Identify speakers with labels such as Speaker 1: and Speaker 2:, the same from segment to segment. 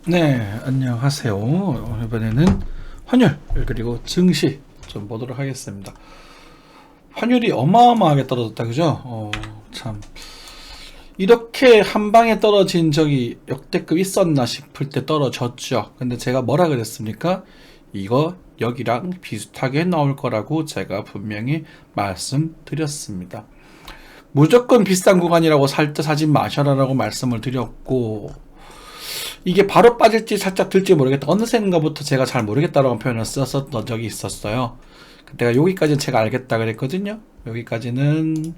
Speaker 1: 네, 안녕하세요. 이번에는 환율 그리고 증시 좀 보도록 하겠습니다. 환율이 어마어마하게 떨어졌다, 그죠? 참 이렇게 한 방에 떨어진 적이 역대급 있었나 싶을 때 떨어졌죠. 근데 제가 뭐라 그랬습니까? 이거 여기랑 비슷하게 나올 거라고 제가 분명히 말씀드렸습니다. 무조건 비싼 구간이라고 살 때 사지 마셔라라고 말씀을 드렸고, 이게 바로 빠질지 살짝 들지 모르겠다. 어느샌가부터 제가 잘 모르겠다라고 표현을 썼었던 적이 있었어요. 그때가 여기까지는 제가 알겠다 그랬거든요. 여기까지는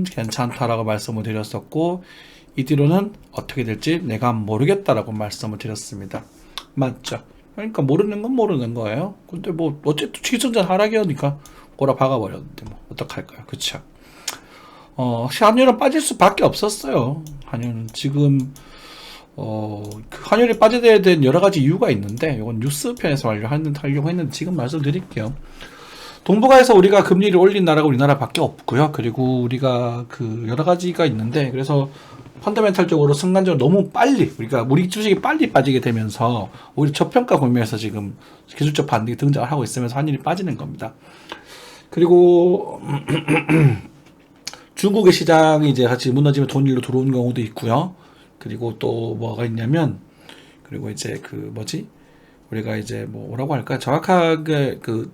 Speaker 1: 괜찮다라고 말씀을 드렸었고, 이 뒤로는 어떻게 될지 내가 모르겠다라고 말씀을 드렸습니다. 맞죠? 그러니까 모르는 건 모르는 거예요. 근데 뭐 어쨌든 기선전 하락이니까 꼬라 박아버렸는데 뭐 어떡할까요? 그쵸? 환율은 빠질 수밖에 없었어요. 환율은 지금 그 환율이 빠져야 된 여러 가지 이유가 있는데, 이건 뉴스 편에서 하려고 했는데 지금 말씀드릴게요. 동북아에서 우리가 금리를 올린 나라가 우리나라밖에 없고요. 그리고 우리가 그 여러 가지가 있는데, 그래서 펀더멘탈적으로 순간적으로 너무 빨리 우리 주식이 빨리 빠지게 되면서 오히려 저평가 국면에서 지금 기술적 반등이 등장을 하고 있으면서 환율이 빠지는 겁니다. 그리고 중국의 시장이 이제 같이 무너지면 돈일로 들어오는 경우도 있고요. 그리고 또 뭐가 있냐면, 그리고 이제 그 뭐지? 우리가 이제 뭐라고 할까? 정확하게 그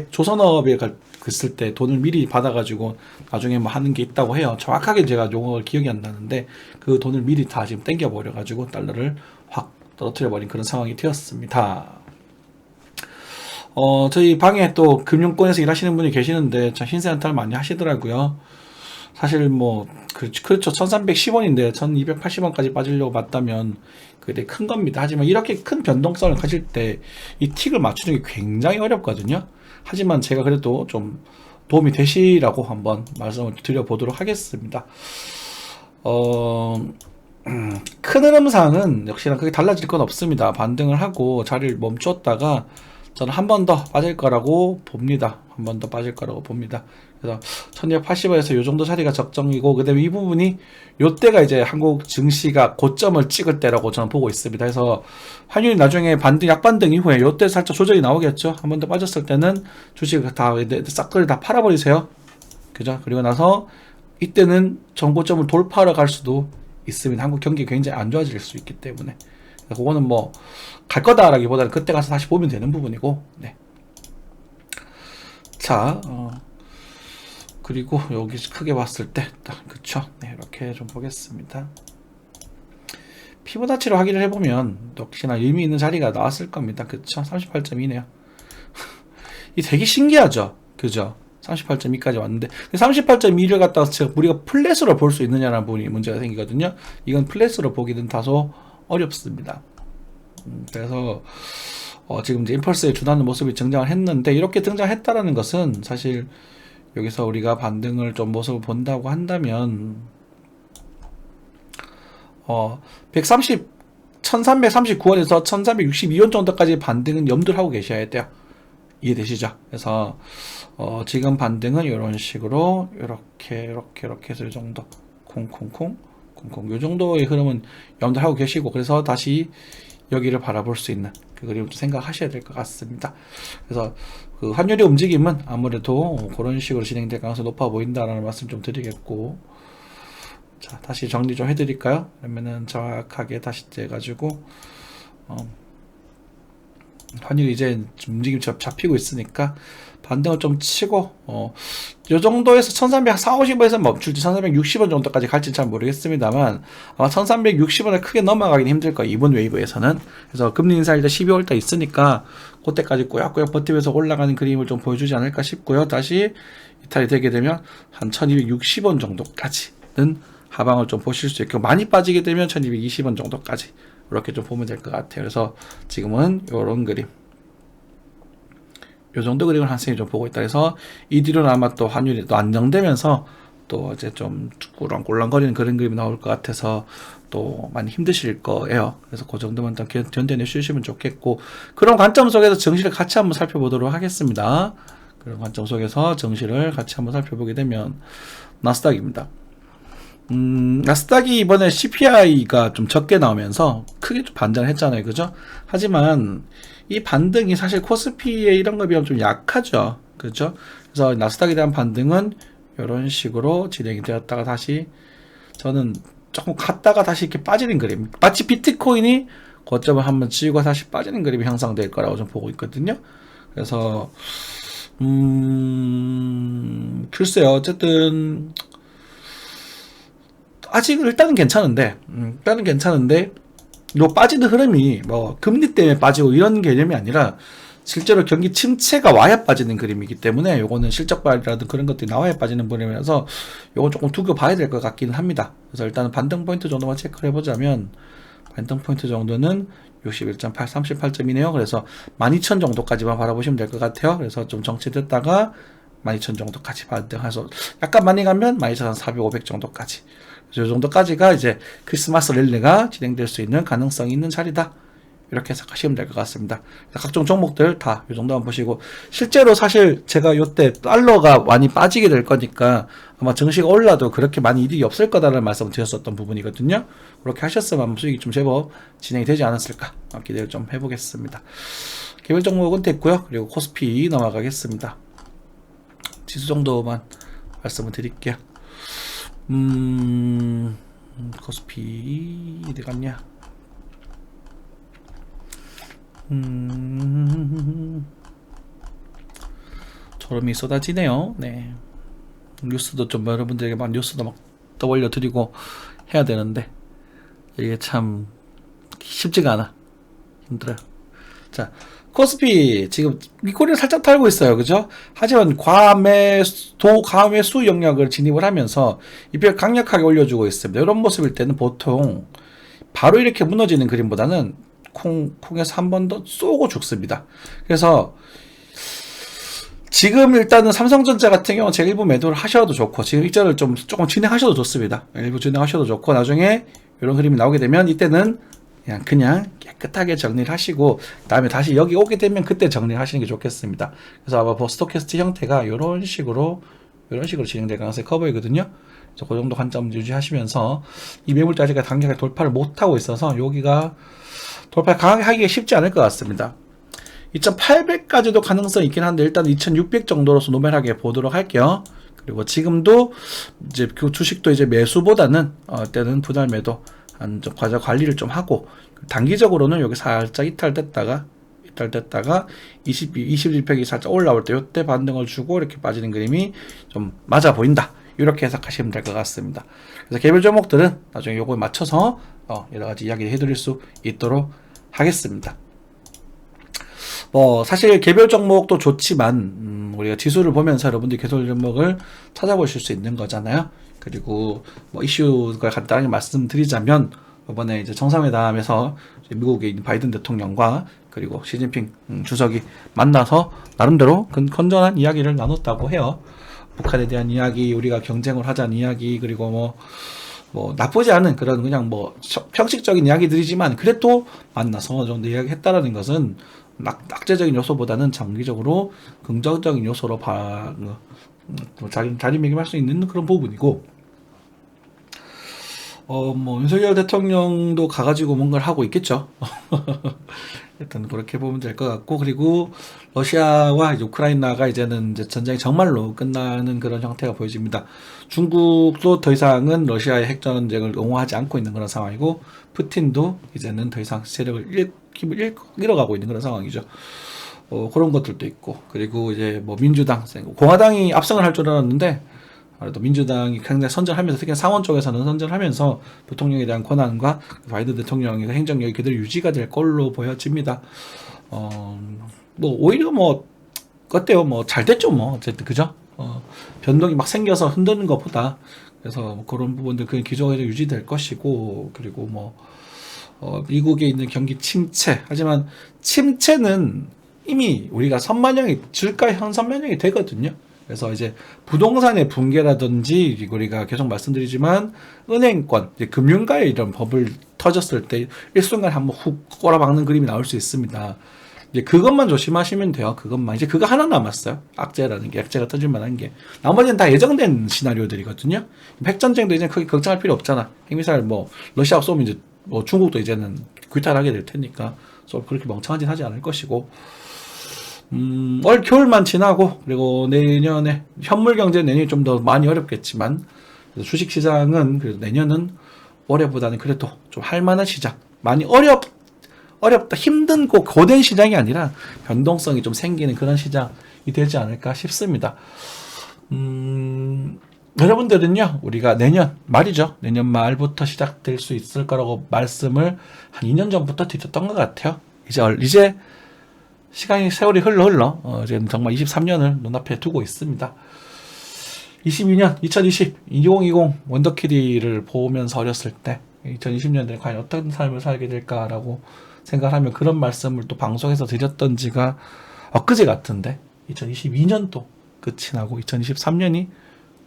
Speaker 1: 조선업에 갔을 때 돈을 미리 받아가지고 나중에 뭐 하는 게 있다고 해요. 정확하게 제가 용어를 기억이 안 나는데, 그 돈을 미리 다 지금 땡겨버려가지고 달러를 확 떨어뜨려버린 그런 상황이 되었습니다. 저희 방에 또 금융권에서 일하시는 분이 계시는데 참 흰센터를 많이 하시더라고요. 사실 뭐 그렇죠. 1310원인데 1280원까지 빠지려고 봤다면 그게 큰 겁니다. 하지만 이렇게 큰 변동성을 가질 때 이 틱을 맞추는 게 굉장히 어렵거든요. 하지만 제가 그래도 좀 도움이 되시라고 한번 말씀을 드려보도록 하겠습니다. 큰 흐름상은 역시나 크게 달라질 건 없습니다. 반등을 하고 자리를 멈췄다가 저는 한 번 더 빠질 거라고 봅니다. 한 번 더 빠질 거라고 봅니다. 그래서 1280원에서 요 정도 자리가 적정이고, 그 다음에 이 부분이 요때가 이제 한국 증시가 고점을 찍을 때라고 저는 보고 있습니다. 그래서 환율이 나중에 약반등 이후에 요때 살짝 조정이 나오겠죠. 한 번 더 빠졌을 때는 주식을 다 싹들 다 팔아버리세요. 그죠? 그리고 나서 이때는 전고점을 돌파하러 갈 수도 있습니다. 한국 경기 굉장히 안 좋아질 수 있기 때문에. 그거는 뭐 갈 거다라기보다는 그때 가서 다시 보면 되는 부분이고, 네. 자, 그리고 여기 크게 봤을 때, 그쵸? 네, 이렇게 좀 보겠습니다. 피보나치로 확인을 해보면 역시나 의미 있는 자리가 나왔을 겁니다. 그쵸? 38.2네요. 이 되게 신기하죠? 그죠? 38.2까지 왔는데 38.2를 갖다가 우리가 플랫으로 볼 수 있느냐라는 부분이 문제가 생기거든요. 이건 플랫으로 보기는 다소 어렵습니다. 그래서 지금 이제 임펄스에 준하는 모습이 등장을 했는데, 이렇게 등장했다라는 것은 사실 여기서 우리가 반등을 좀 모습을 본다고 한다면 1339원에서 1362원 정도까지 반등은 염두를 하고 계셔야 돼요. 이해되시죠? 그래서 지금 반등은 이런 식으로 이렇게 해서 이 정도 콩콩콩 요 정도의 흐름은 염두를 하고 계시고, 그래서 다시 여기를 바라볼 수 있는 그 그림을 생각하셔야 될 것 같습니다. 그래서 그 환율의 움직임은 아무래도 그런 식으로 진행될 가능성이 높아 보인다라는 말씀 좀 드리겠고, 자, 다시 정리 좀 해드릴까요? 그러면은 정확하게 다시 해가지고 환율이 이제 움직임이 잡히고 있으니까 반등을 좀 치고, 요 정도에서 1340원에서 멈출지 1360원 정도까지 갈지 잘 모르겠습니다만, 아마 1360원을 크게 넘어가긴 힘들 거예요, 이번 웨이브에서는. 그래서 금리 인사 일단 12월달 있으니까 그때까지 꾸역꾸역 버티면서 올라가는 그림을 좀 보여주지 않을까 싶고요. 다시 이탈이 되게 되면 한 1260원 정도까지는 하방을 좀 보실 수 있고, 많이 빠지게 되면 1220원 정도까지 이렇게 좀 보면 될 것 같아요. 그래서 지금은 이런 그림, 요 정도 그림을 한생이 좀 보고 있다 해서, 이 뒤로는 아마 또 환율이 또 안정되면서 또 이제 좀 꿀렁꿀렁거리는 그런 그림이 나올 것 같아서 또 많이 힘드실 거예요. 그래서 그 정도만 더 견뎌내 주시면 좋겠고, 그런 관점 속에서 정시를 같이 한번 살펴보도록 하겠습니다. 그런 관점 속에서 정시를 같이 한번 살펴보게 되면 나스닥입니다. 나스닥이 이번에 CPI가 좀 적게 나오면서 크게 좀 반전을 했잖아요. 그죠? 하지만 이 반등이 사실 코스피의 이런 거에 비하면 좀 약하죠. 그죠? 그래서 나스닥에 대한 반등은 이런 식으로 진행이 되었다가 다시 저는 조금 갔다가 다시 이렇게 빠지는 그림. 마치 비트코인이 고점을 한번 치고 다시 빠지는 그림이 형성될 거라고 좀 보고 있거든요. 그래서 글쎄요. 어쨌든 아직 일단은 괜찮은데 요 빠지는 흐름이 뭐 금리 때문에 빠지고 이런 개념이 아니라 실제로 경기 침체가 와야 빠지는 그림이기 때문에 요거는 실적 발이라든 그런 것들이 나와야 빠지는 그림이라서 요건 조금 두고 봐야 될 것 같기는 합니다. 그래서 일단은 반등 포인트 정도만 체크를 해보자면 반등 포인트 정도는 61.8, 38점이네요. 그래서 12,000 정도까지만 바라보시면 될 것 같아요. 그래서 좀 정체됐다가 12,000 정도까지 반등해서 약간 많이 가면 12,400, 500 정도까지. 이 정도까지가 이제 크리스마스 랠리가 진행될 수 있는 가능성이 있는 자리다. 이렇게 생각하시면 될 것 같습니다. 각종 종목들 다 이 정도만 보시고 실제로 사실 제가 요때 달러가 많이 빠지게 될 거니까 아마 증시가 올라도 그렇게 많이 이득이 없을 거다라는 말씀을 드렸었던 부분이거든요. 그렇게 하셨으면 수익이 좀 제법 진행이 되지 않았을까 기대를 좀 해보겠습니다. 개별 종목은 됐고요. 그리고 코스피 넘어가겠습니다. 지수 정도만 말씀을 드릴게요. 코스피 어디 갔냐? 저름이 쏟아지네요. 네. 뉴스도 좀 여러분들에게 막 뉴스도 막 떠올려 드리고 해야 되는데 이게 참 쉽지가 않아. 힘들어요. 자, 코스피 지금 윗꼬리를 살짝 달고 있어요. 그죠? 하지만 과매수 영역을 진입을 하면서 이별 강력하게 올려주고 있습니다. 이런 모습일 때는 보통 바로 이렇게 무너지는 그림보다는 콩에서 한 번 더 쏘고 죽습니다. 그래서 지금 일단은 삼성전자 같은 경우는 제가 일부 매도를 하셔도 좋고 지금 일자를 좀 조금 진행하셔도 좋습니다. 일부 진행하셔도 좋고 나중에 이런 그림이 나오게 되면 이때는 그냥 깨끗하게 정리를 하시고 다음에 다시 여기 오게 되면 그때 정리를 하시는 게 좋겠습니다. 그래서 아마 스토캐스트 형태가 이런 식으로 진행될 가능성이 커 보이거든요. 그래서 그 정도 관점 유지하시면서 이 매물자리가 단계가 돌파를 못하고 있어서 여기가 돌파 강하게 하기가 쉽지 않을 것 같습니다. 2800까지도 가능성이 있긴 한데 일단 2600 정도로서 노멀하게 보도록 할게요. 그리고 지금도 이제 그 주식도 이제 매수보다는 때는 분할 매도 한 좀 과자 관리를 좀 하고 단기적으로는 여기 살짝 이탈됐다가 21팩이 살짝 올라올 때 이때 반등을 주고 이렇게 빠지는 그림이 좀 맞아 보인다. 이렇게 해석하시면 될 것 같습니다. 그래서 개별 종목들은 나중에 요거에 맞춰서 여러 가지 이야기 해드릴 수 있도록 하겠습니다. 뭐 사실 개별 종목도 좋지만 우리가 지수를 보면서 여러분들이 개별 종목을 찾아보실 수 있는 거잖아요. 그리고 뭐 이슈가 간단하게 말씀드리자면 이번에 이제 정상회담에서 미국에 있는 바이든 대통령과 그리고 시진핑 주석이 만나서 나름대로 건전한 이야기를 나눴다고 해요. 북한에 대한 이야기, 우리가 경쟁을 하자는 이야기, 그리고 뭐 나쁘지 않은 그런 그냥 뭐 형식적인 이야기들이지만 그래도 만나서 어느 정도 이야기했다라는 것은 낙제적인 요소보다는 장기적으로 긍정적인 요소로 자리매김할 수 있는 그런 부분이고 뭐 윤석열 대통령도 가가지고 뭔가를 하고 있겠죠. 일단 그렇게 보면 될 것 같고 그리고 러시아와 이제 우크라이나가 이제는 이제 전쟁이 정말로 끝나는 그런 형태가 보여집니다. 중국도 더 이상은 러시아의 핵전쟁을 옹호하지 않고 있는 그런 상황이고 푸틴도 이제는 더 이상 세력을 잃어가고 있는 그런 상황이죠. 그런 것들도 있고 그리고 이제 뭐 민주당, 공화당이 압승을 할 줄 알았는데 그래도 민주당이 굉장히 선전하면서 특히 상원 쪽에서는 선전하면서 부통령에 대한 권한과 바이든 대통령의 행정력이 그대로 유지가 될 걸로 보여집니다. 뭐 오히려 뭐 어때요? 뭐 잘 됐죠, 뭐 어쨌든 그죠? 변동이 막 생겨서 흔드는 것보다 그래서 뭐 그런 부분들 그 기조가 유지될 것이고 그리고 뭐 미국에 있는 경기 침체 하지만 침체는 이미 우리가 선반영이 주가 현선반영이 되거든요. 그래서 이제 부동산의 붕괴라든지 우리가 계속 말씀드리지만 은행권, 금융가의 이런 버블 터졌을 때 일순간에 한번 훅 꼬라박는 그림이 나올 수 있습니다. 이제 그것만 조심하시면 돼요. 그것만. 이제 그거 하나 남았어요. 악재라는 게, 악재가 터질 만한 게. 나머지는 다 예정된 시나리오들이거든요. 핵전쟁도 이제 크게 걱정할 필요 없잖아. 핵미사일 뭐, 러시아가 쏘면 이제, 뭐, 중국도 이제는 규탄하게 될 테니까. 그렇게 멍청하진 하지 않을 것이고. 올 겨울만 지나고, 그리고 내년에, 현물 경제 내년이 좀 더 많이 어렵겠지만, 주식 시장은 그래도 내년은 올해보다는 그래도 좀 할만한 시장. 많이 어렵다, 힘든 고된 시장이 아니라 변동성이 좀 생기는 그런 시장이 되지 않을까 싶습니다. 여러분들은요, 우리가 내년 말이죠. 내년 말부터 시작될 수 있을 거라고 말씀을 한 2년 전부터 드렸던 것 같아요. 이제 시간이 세월이 흘러, 이제 정말 23년을 눈앞에 두고 있습니다. 2020 원더키디를 보면서 어렸을 때 2020년대에 과연 어떤 삶을 살게 될까라고 생각하면 그런 말씀을 또 방송에서 드렸던지가 엊그제 같은데 2022년도 끝이 나고 2023년이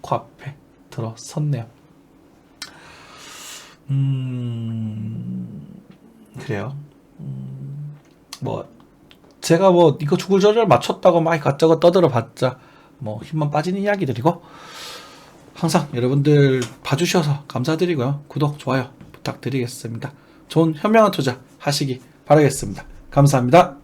Speaker 1: 코앞에 들어섰네요. 그래요. 뭐 제가 뭐 이거 주구절절 맞췄다고 막 이것저것 떠들어 봤자 뭐 힘만 빠지는 이야기들이고, 항상 여러분들 봐주셔서 감사드리고요. 구독, 좋아요 부탁드리겠습니다. 좋은 현명한 투자 하시기 바라겠습니다. 감사합니다.